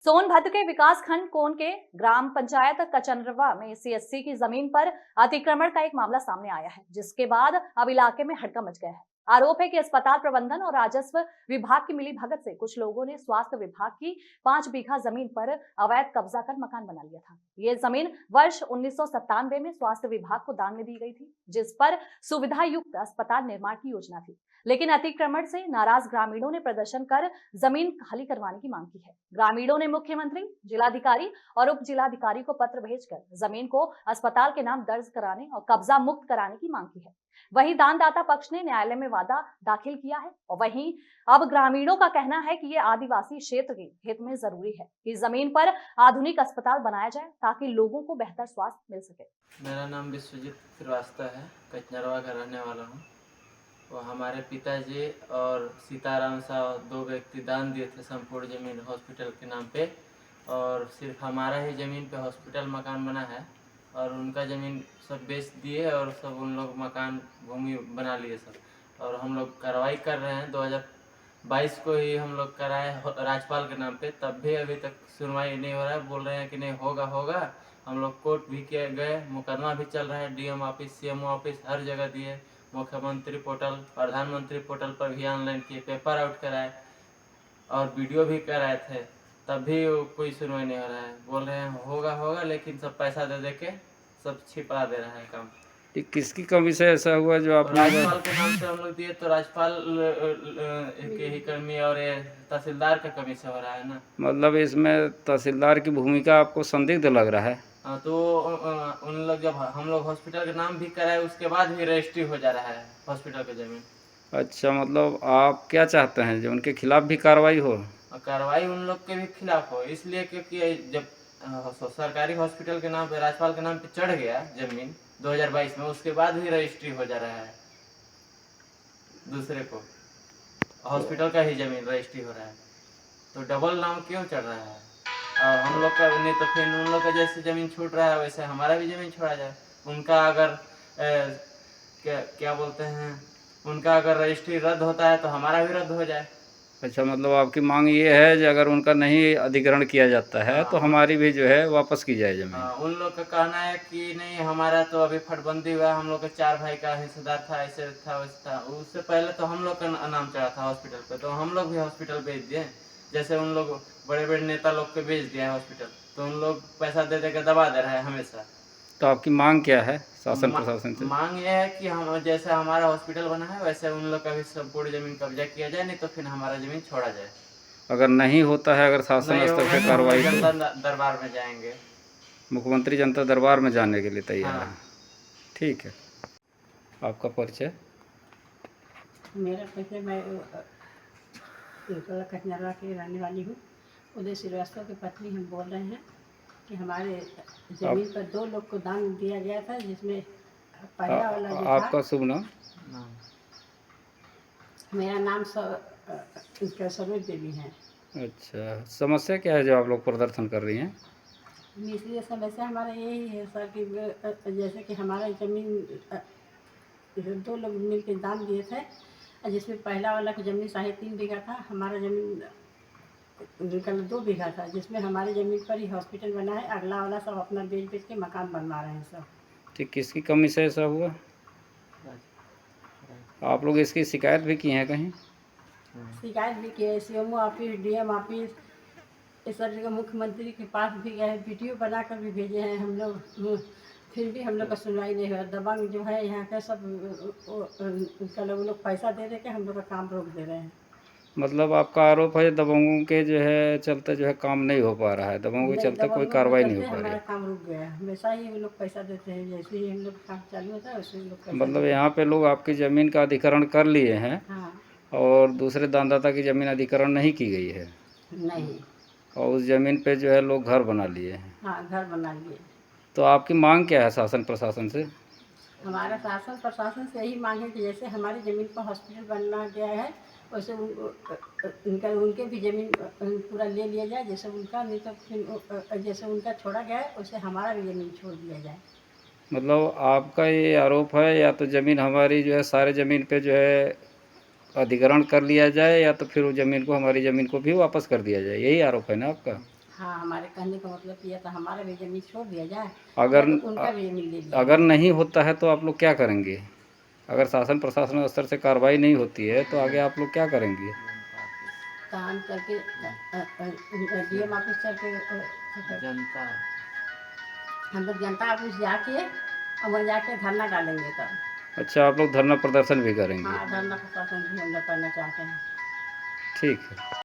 सोनभद्र के विकास खंड कोन के ग्राम पंचायत कचनरवा में सीएससी की जमीन पर अतिक्रमण का एक मामला सामने आया है, जिसके बाद अब इलाके में हड़कंप मच गया है। आरोप है कि अस्पताल प्रबंधन और राजस्व विभाग की मिलीभगत से कुछ लोगों ने स्वास्थ्य विभाग की 5 बीघा जमीन पर अवैध कब्जा कर मकान बना लिया था। ये जमीन वर्ष 1997 में स्वास्थ्य विभाग को दान में दी गई थी, जिस पर सुविधा युक्त अस्पताल निर्माण की योजना थी। लेकिन अतिक्रमण से नाराज ग्रामीणों ने प्रदर्शन कर जमीन खाली करवाने की मांग की है। ग्रामीणों ने मुख्यमंत्री, जिलाधिकारी और उप जिलाधिकारी को पत्र भेजकर जमीन को अस्पताल के नाम दर्ज कराने और कब्जा मुक्त कराने की मांग की है। वहीं दानदाता पक्ष ने न्यायालय में वादा दाखिल किया है और वहीं अब ग्रामीणों का कहना है कि ये आदिवासी क्षेत्र के हित में जरूरी है कि जमीन पर आधुनिक अस्पताल बनाया जाए ताकि लोगों को बेहतर स्वास्थ्य मिल सके। मेरा नाम विश्वजीत श्रीवास्तव है, कचनरवा का रहने वाला हूँ। वो हमारे पिताजी और सीताराम साहब 2 व्यक्ति दान दिए थे संपूर्ण ज़मीन हॉस्पिटल के नाम पे, और सिर्फ हमारा ही ज़मीन पे हॉस्पिटल मकान बना है और उनका ज़मीन सब बेच दिए और सब उन लोग मकान भूमि बना लिए सब। और हम लोग कार्रवाई कर रहे हैं। 2022 को ही हम लोग कराए राज्यपाल के नाम पे, तब भी अभी तक सुनवाई नहीं हो रहा है। बोल रहे हैं कि नहीं होगा। हम लोग कोर्ट भी किए गए, मुकदमा भी चल रहा है, डीएम ऑफिस, सीएमओ ऑफिस, हर जगह दिए। मुख्यमंत्री पोर्टल, प्रधानमंत्री पोर्टल पर भी ऑनलाइन किए, पेपर आउट कराए और वीडियो भी कराए थे, तब भी कोई सुनवाई नहीं हो रहा है। बोल रहे हैं होगा, लेकिन सब पैसा दे के सब छिपा दे रहा है काम। ये किसकी कमी से ऐसा हुआ जो आप राज्यपाल के नाम से हम लोग दिए, तो राज्यपाल के ही कमी और ये तहसीलदार के कमी से हो रहा है ना। मतलब इसमें तहसीलदार की भूमिका आपको संदिग्ध लग रहा है? तो उन लोग जब हम लोग हॉस्पिटल के नाम भी कराए उसके बाद भी रजिस्ट्री हो जा रहा है हॉस्पिटल की जमीन। अच्छा, मतलब आप क्या चाहते हैं, जो उनके खिलाफ भी कार्रवाई हो? और कार्रवाई उन लोग के भी खिलाफ हो, इसलिए क्योंकि जब सरकारी हॉस्पिटल के नाम पे, राज्यपाल के नाम पे चढ़ गया जमीन 2022 में, उसके बाद भी रजिस्ट्री हो जा रहा है दूसरे को, हॉस्पिटल का ही जमीन रजिस्ट्री हो रहा है, तो डबल नाम क्यों चढ़ रहा है? और हम लोग का नहीं तो फिर उन लोग का जैसे ज़मीन छूट रहा है वैसे हमारा भी ज़मीन छोड़ा जाए। उनका अगर क्या बोलते हैं, उनका अगर रजिस्ट्री रद्द होता है तो हमारा भी रद्द हो जाए। अच्छा, मतलब आपकी मांग ये है कि अगर उनका नहीं अधिग्रहण किया जाता है तो हमारी भी जो है वापस की जाए ज़मीन। उन लोग का कहना है कि नहीं, हमारा तो अभी फटबंदी हुआ, हम लोग का 4 भाई का हिस्सेदार था, ऐसे था वैसे था। उससे पहले तो हम लोग का नाम चढ़ा था हॉस्पिटल पे, तो हम लोग भी हॉस्पिटल बेच दिए, जैसे उन लोग बड़े नेता लोग को बेच दिया है हॉस्पिटल, तो उन लोग पैसा दे के दबा दे रहा है हमेशा। तो आपकी मांग क्या है शासन प्रशासन से? मांग ये है कि हम जैसे हमारा हॉस्पिटल बना है वैसे उन लोग का भी संपूर्ण जमीन कब्जा किया जाए, नहीं तो फिर हमारा जमीन छोड़ा जाए। अगर नहीं होता है, अगर शासन स्तर से कार्रवाई, तो जनता दरबार में जाएंगे। मुख्यमंत्री जनता दरबार में जाने के लिए तैयार है? ठीक है, आपका परिचय? मेरा परिचय, मैं कचनरवा की रहने वाली हूँ। उदय श्रीवास्तव की पत्नी। हम बोल रहे हैं कि हमारे ज़मीन पर 2 लोग को दान दिया गया था, जिसमें पहला वाला जो आपका शुभ नाम? मेरा नाम सरोज देवी है। अच्छा, समस्या क्या है जो आप लोग प्रदर्शन कर रही हैं? इसलिए समस्या हमारा यही है सर कि जैसे कि हमारा ज़मीन 2 लोग मिल के दान दिए थे, जिसमें पहला वाला की ज़मीन 3.5 बीघा था, हमारा ज़मीन 2 बीघा था, जिसमें हमारी ज़मीन पर ही हॉस्पिटल बना है। अगला वाला सब अपना बेच के मकान बनवा रहे हैं सब। ठीक, किसकी कमी से ऐसा हुआ? आप लोग इसकी शिकायत भी की है कहीं? शिकायत भी की है, सीएमओ ऑफिस, डीएम ऑफिस, इस सब जगह मुख्यमंत्री के पास भी गए, वीडियो बना कर भी भेजे हैं हम लोग, फिर भी हम लोग का सुनवाई नहीं हुआ। दबंग जो है यहाँ के सब उनका लोग पैसा दे के हम लोग का काम रोक दे रहे हैं। मतलब आपका आरोप है दबंगों के जो है चलते जो है काम नहीं हो पा रहा है, दबंगों के चलते कोई कार्रवाई नहीं हो पा रही हमारा है? काम रुक गया है। हमेशा ही वो लोग पैसा देते हैं, जैसे ही हम लोग काम चालू होता है वैसे ही लोग पैसा मतलब यहाँ पे लोग आपकी ज़मीन का अधिग्रहण कर लिए हैं? हाँ। और दूसरे दानदाता की ज़मीन अधिग्रहण नहीं की गई है? नहीं। और उस ज़मीन पे जो है लोग घर बना लिए हैं? हाँ, घर बना लिए। तो आपकी मांग क्या है शासन प्रशासन से? हमारा शासन प्रशासन से यही मांग है कि जैसे हमारी ज़मीन पर हॉस्पिटल बनना गया है, वैसे उनके भी ज़मीन पूरा ले लिया जाए, जैसे उनका, नहीं तो फिर जैसे उनका छोड़ा गया है वैसे हमारा भी ज़मीन छोड़ दिया जाए। मतलब आपका ये आरोप है या तो ज़मीन हमारी जो है सारे ज़मीन पे जो है अधिग्रहण कर लिया जाए, या तो फिर वो ज़मीन को, हमारी ज़मीन को भी वापस कर दिया जाए, यही आरोप है ना आपका? हाँ, हमारे कहने का मतलब ये था हमारा भी जमीन छोड़ दिया जाए, अगर या तो उनका भी जमीन ले लिया अगर नहीं होता है तो आप लोग क्या करेंगे? अगर शासन प्रशासन स्तर से कार्रवाई नहीं होती है तो आगे आप लोग क्या करेंगे? काम करके डीएम ऑफिस चल के जनता हम लोग जनता ऑफिस जाके और वहाँ जाके धरना डालेंगे तब। अच्छा, आप लोग धरना प्रदर्शन भी करेंगे? हाँ, धरना प्रशासन भी हम लोग करना चाहते हैं। ठीक है।